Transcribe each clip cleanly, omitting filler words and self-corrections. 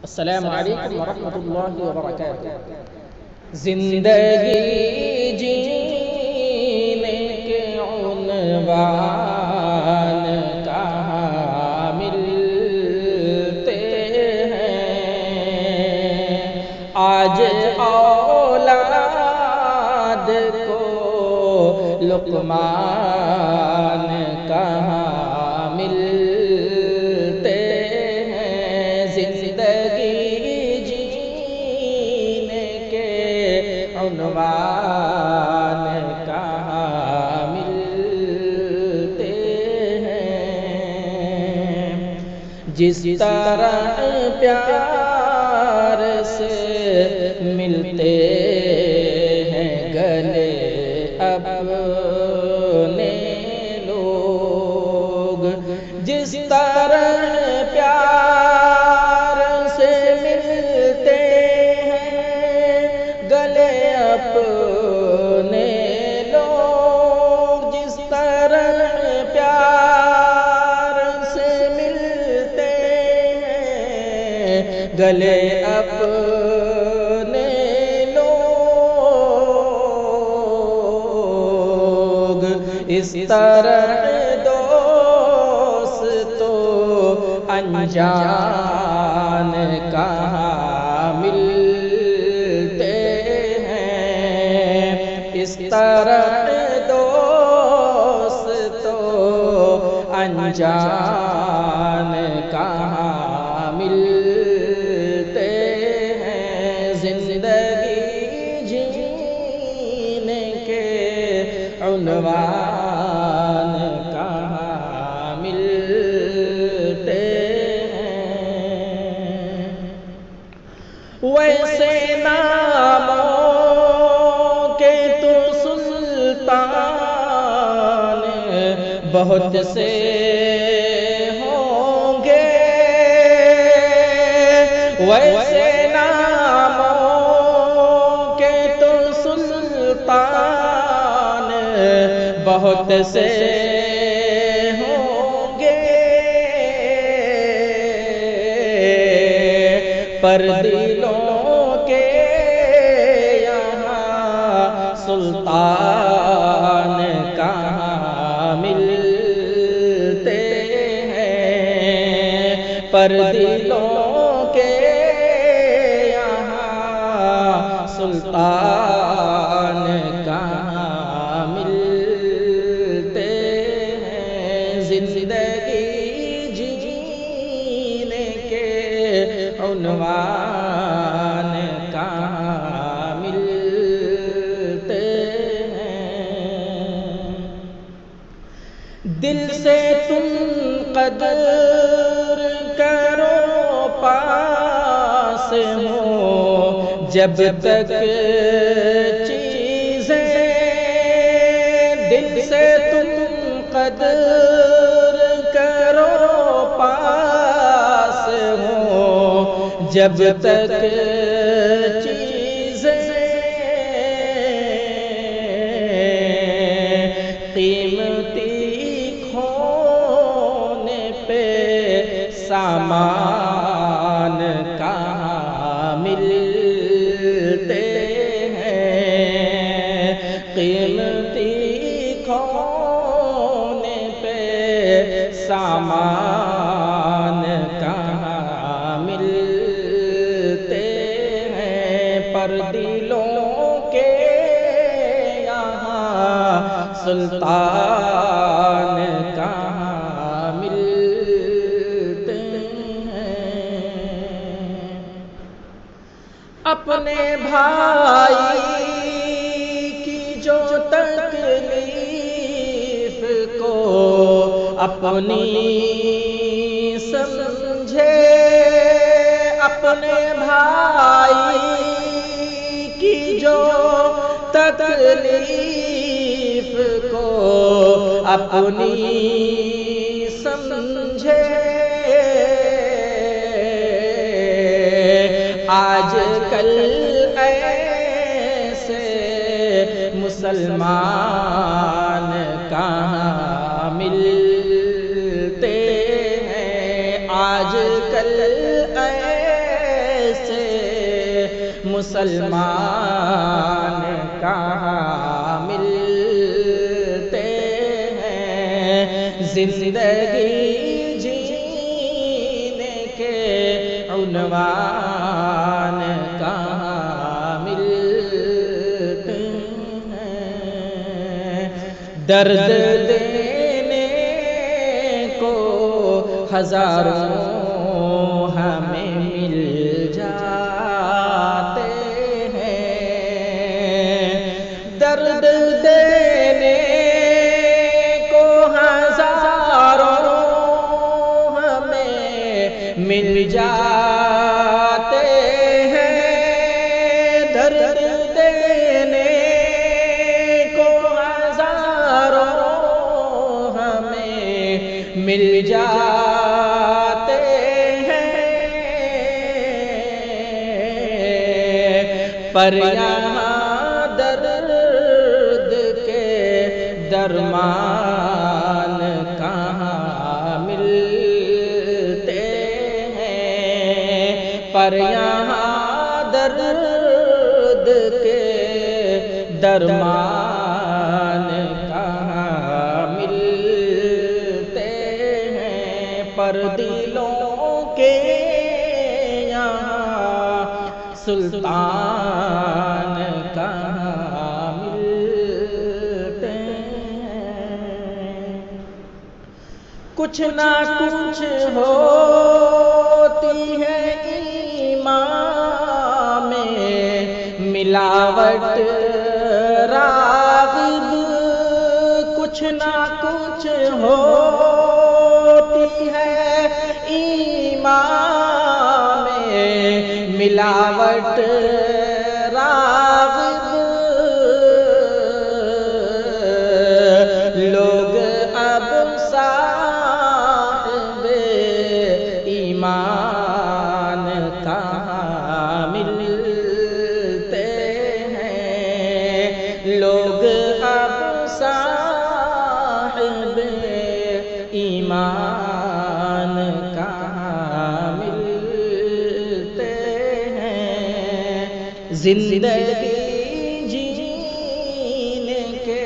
السلام علیکم ورحمۃ اللہ وبرکاتہ۔ زندگی جینے کے عنوان کہاں ملتے ہیں؟ آج اولاد کو لقمان کہاں ملتے ہیں؟ زندگی جینے کے عنوان کہاں ملتے ہیں؟ جس طرح پیار سے ملتے ہیں گلے اپنے لوگ، جس طرح پیار سے ملتے ہیں گلے اپنے لوگ، جس طرح پیار سے ملتے ہیں گلے اپنے لوگ، اس طرح دوست تو انجان کہاں ملتے ہیں؟ اس طرح دوست تو انجان کہاں ملتے ہیں؟ زندگی جینے کے عنوان کہاں ملتے ہیں؟ ویسے ناموں کے تو سلطان بہت سے ہوں گے، ویسے ناموں کے تو سلطان بہت سے ہوں گے، پر دلوں کے یہاں سلطان کہاں ملتے ہیں؟ پر دلوں کے یہاں سلطان کہاں ملتے ہیں؟ زندگی جینے کے عنوان کہاں ملتے ہیں؟ دل سے تم قدر کرو پاس ہو جب تک چیزیں، دل سے تم قدر کرو پاس ہو جب تک چیزیں، قیمتی کھونے پہ سامان کہاں ملتے ہیں؟ قیمتی کھونے پہ سامان کہاں ملتے ہیں؟ پر دلوں کے یہاں سلطان کہاں ملتے ہیں؟ اپنے بھائی کی جو تکلیف کو اپنی سمجھے، اپنے بھائی کی جو تکلیف کو اپنی سمجھے، آج کل ایسے مسلمان کہاں ملتے ہیں؟ آج کل مسلمان کہاں ملتے ہیں، زندگی جینے کے عنوان کہاں ملتے ہیں، درد دینے کو ہزاروں ہمیں مل جاتے ہیں، درد دینے کو ہزاروں ہمیں مل جاتے ہیں، درد دینے کو ہزاروں ہمیں مل جاتے ہیں، پر یہاں درد کے درمان کہاں ملتے ہیں، پر یہاں درد کے درمان کہاں ملتے ہیں، پر دلوں کے یہاں سلطان کہاں ملتے ہیں، کچھ نہ کچھ ہوتی ہے ایمان میں ملاوٹ راغب، کچھ نہ کچھ ہوتی ہے ایمان میں ملاوٹ راغب، لوگ اب صاحب ایمان کہاں ملتے ہیں، لوگ اب صاحب ایمان کہاں ملتے ہیں، زندگی جینے کے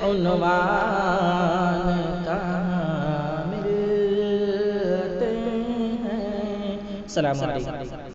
عنوان کہاں ملتے ہیں۔ السلام علیکم۔